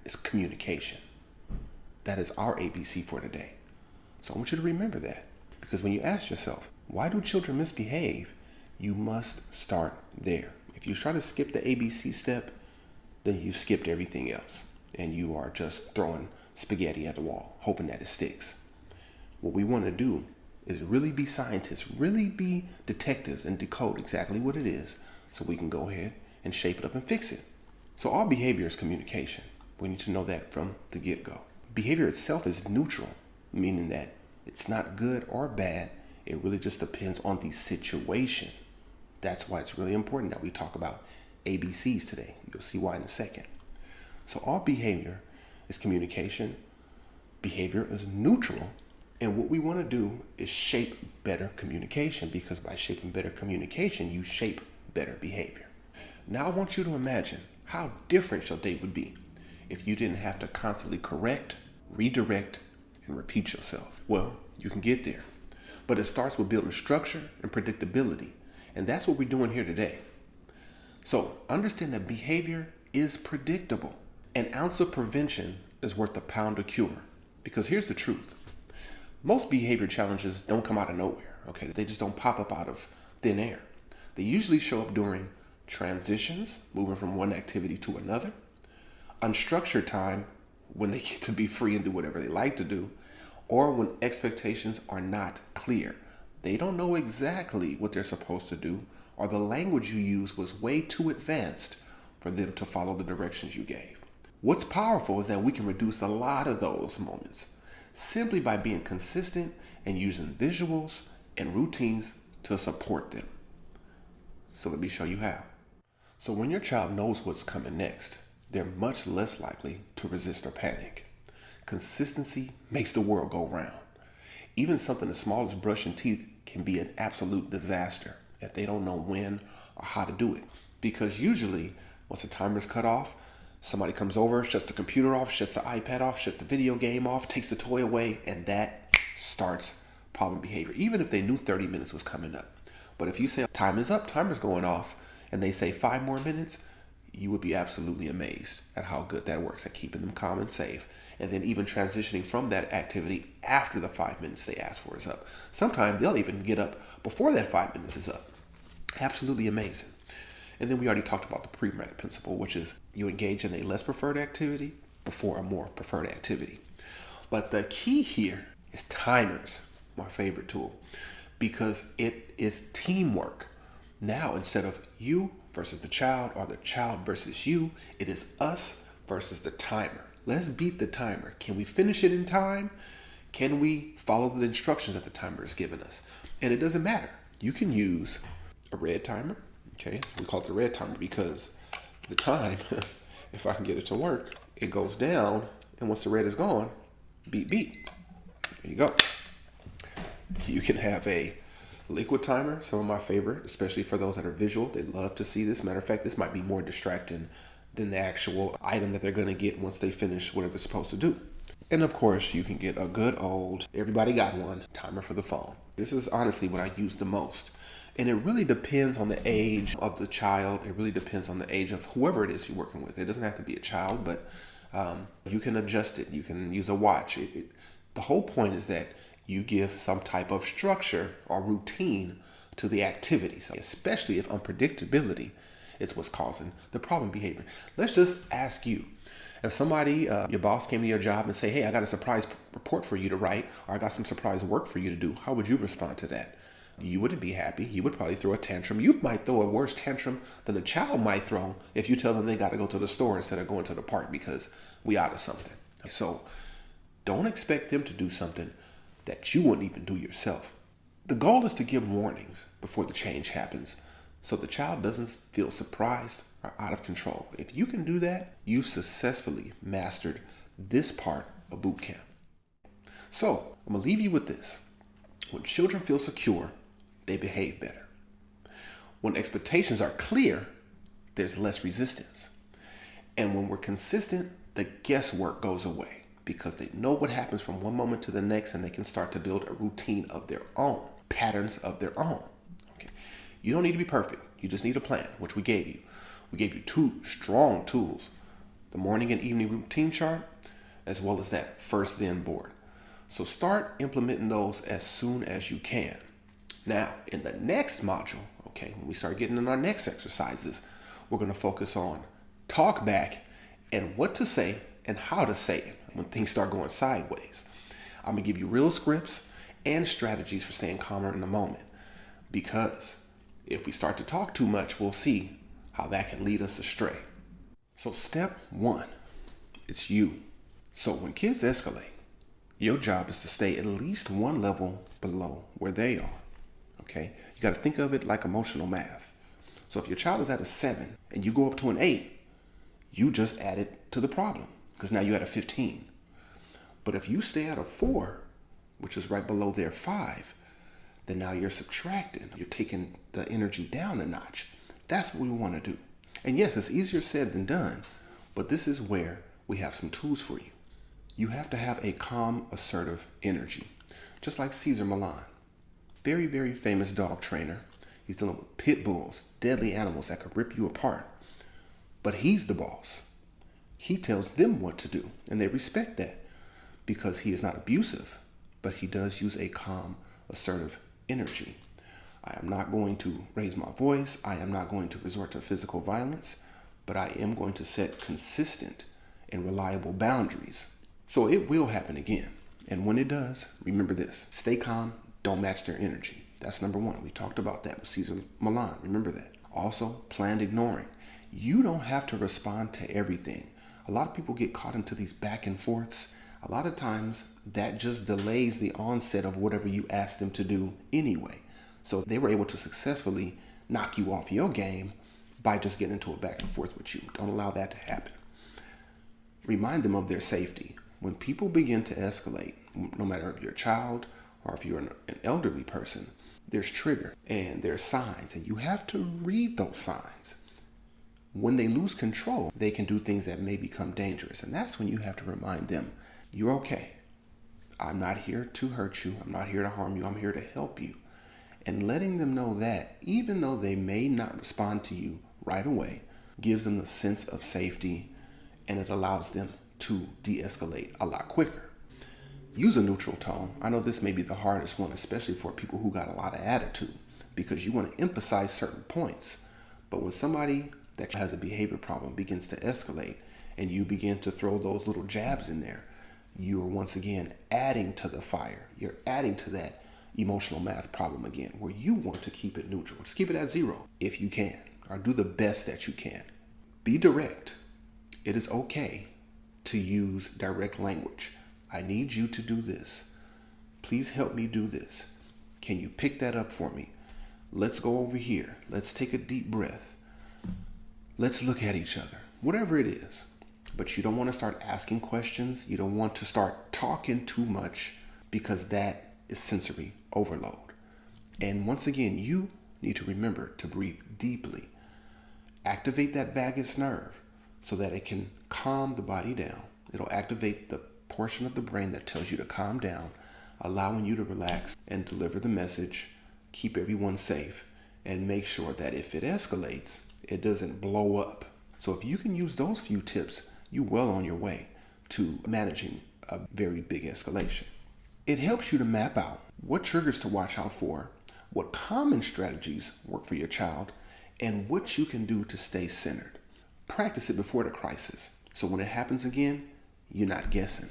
is communication. That is our ABC for today. So I want you to remember that, because when you ask yourself, why do children misbehave? You must start there. If you try to skip the ABC step, then you've skipped everything else and you are just throwing spaghetti at the wall, hoping that it sticks. What we want to do is really be scientists, really be detectives and decode exactly what it is so we can go ahead and shape it up and fix it. So all behavior is communication. We need to know that from the get-go. Behavior itself is neutral, meaning that it's not good or bad. It really just depends on the situation. That's why it's really important that we talk about ABCs today. You'll see why in a second. So all behavior is communication. Behavior is neutral. And what we want to do is shape better communication, because by shaping better communication, you shape better behavior. Now I want you to imagine how different your day would be if you didn't have to constantly correct, redirect, and repeat yourself. Well, you can get there, but it starts with building structure and predictability. And that's what we're doing here today. So understand that behavior is predictable. An ounce of prevention is worth a pound of cure. Because here's the truth. Most behavior challenges don't come out of nowhere, okay? They just don't pop up out of thin air. They usually show up during transitions, moving from one activity to another, unstructured time when they get to be free and do whatever they like to do, or when expectations are not clear. They don't know exactly what they're supposed to do, or the language you use was way too advanced for them to follow the directions you gave. What's powerful is that we can reduce a lot of those moments simply by being consistent and using visuals and routines to support them. So let me show you how. So when your child knows what's coming next, they're much less likely to resist or panic. Consistency makes the world go round. Even something as small as brushing teeth can be an absolute disaster if they don't know when or how to do it. Because usually, once the timer's cut off, somebody comes over, shuts the computer off, shuts the iPad off, shuts the video game off, takes the toy away, and that starts problem behavior, even if they knew 30 minutes was coming up. But if you say, time is up, timer's going off, and they say 5 more minutes, you would be absolutely amazed at how good that works at keeping them calm and safe. And then even transitioning from that activity after the 5 minutes they asked for is up. Sometimes they'll even get up before that 5 minutes is up. Absolutely amazing. And then we already talked about the pre-med principle, which is you engage in a less preferred activity before a more preferred activity. But the key here is timers, my favorite tool, because it is teamwork. Now, instead of you versus the child or the child versus you, it is us versus the timer. Let's beat the timer. Can we finish it in time? Can we follow the instructions that the timer has given us? And it doesn't matter. You can use a red timer. Okay, we call it the red timer because the time, if I can get it to work, it goes down, and once the red is gone, beep, beep. There you go. You can have a liquid timer, some of my favorite, especially for those that are visual. They love to see this. Matter of fact, this might be more distracting than the actual item that they're going to get once they finish whatever they're supposed to do. And of course, you can get a good old, everybody got one, timer for the phone. This is honestly what I use the most. And it really depends on the age of the child. It really depends on the age of whoever it is you're working with. It doesn't have to be a child, but you can adjust it. You can use a watch. The whole point is that you give some type of structure or routine to the activities, especially if unpredictability is what's causing the problem behavior. Let's just ask you. If somebody, your boss came to your job and say, hey, I got a surprise report for you to write, or I got some surprise work for you to do, how would you respond to that? You wouldn't be happy. You would probably throw a tantrum. You might throw a worse tantrum than a child might throw if you tell them they got to go to the store instead of going to the park because we out of something. So don't expect them to do something that you wouldn't even do yourself. The goal is to give warnings before the change happens so the child doesn't feel surprised or out of control. If you can do that, you've successfully mastered this part of boot camp. So I'm going to leave you with this. When children feel secure, they behave better. When expectations are clear, there's less resistance. And when we're consistent, the guesswork goes away because they know what happens from one moment to the next, and they can start to build a routine of their own, patterns of their own. Okay. You don't need to be perfect. You just need a plan, which we gave you. We gave you 2 strong tools the morning and evening routine chart, as well as that first then board. So start implementing those as soon as you can. Now, in the next module, okay, when we start getting in our next exercises, we're going to focus on talk back and what to say and how to say it when things start going sideways. I'm going to give you real scripts and strategies for staying calmer in the moment, because if we start to talk too much, we'll see how that can lead us astray. So step one, it's you. So when kids escalate, your job is to stay at least one level below where they are. Okay? You got to think of it like emotional math. So if your child is at a 7 and you go up to an 8, you just add it to the problem, because now you're at a 15. But if you stay at a 4, which is right below their 5, then now you're subtracting. You're taking the energy down a notch. That's what we want to do. And yes, it's easier said than done, but this is where we have some tools for you. You have to have a calm, assertive energy, just like Cesar Millan. Very, very famous dog trainer. He's dealing with pit bulls, deadly animals that could rip you apart. But he's the boss. He tells them what to do, and they respect that because he is not abusive, but he does use a calm, assertive energy. I am not going to raise my voice. I am not going to resort to physical violence, but I am going to set consistent and reliable boundaries. So it will happen again. And when it does, remember this: stay calm, don't match their energy. That's number one. We talked about that with Cesar Millan. Remember that. Also, planned ignoring. You don't have to respond to everything. A lot of people get caught into these back and forths. A lot of times that just delays the onset of whatever you asked them to do anyway. So they were able to successfully knock you off your game by just getting into a back and forth with you. Don't allow that to happen. Remind them of their safety. When people begin to escalate, no matter if you're a child or if you're an elderly person, there's trigger and there's signs, and you have to read those signs. When they lose control, they can do things that may become dangerous. And that's when you have to remind them, you're okay. I'm not here to hurt you. I'm not here to harm you. I'm here to help you. And letting them know that, even though they may not respond to you right away, gives them the sense of safety, and it allows them to de-escalate a lot quicker. Use a neutral tone. I know this may be the hardest one, especially for people who got a lot of attitude, because you want to emphasize certain points. But when somebody that has a behavior problem begins to escalate and you begin to throw those little jabs in there, you are once again adding to the fire. You're adding to that emotional math problem again, where you want to keep it neutral. Just keep it at 0 if you can, or do the best that you can. Be direct. It is okay to use direct language. I need you to do this. Please help me do this. Can you pick that up for me? Let's go over here. Let's take a deep breath. Let's look at each other. Whatever it is. But you don't want to start asking questions. You don't want to start talking too much, because that is sensory overload. And once again, you need to remember to breathe deeply. Activate that vagus nerve so that it can calm the body down. It'll activate the portion of the brain that tells you to calm down, allowing you to relax and deliver the message, keep everyone safe, and make sure that if it escalates, it doesn't blow up. So if you can use those few tips, you're well on your way to managing a very big escalation. It helps you to map out what triggers to watch out for, what common strategies work for your child, and what you can do to stay centered. Practice it before the crisis, so when it happens again, you're not guessing.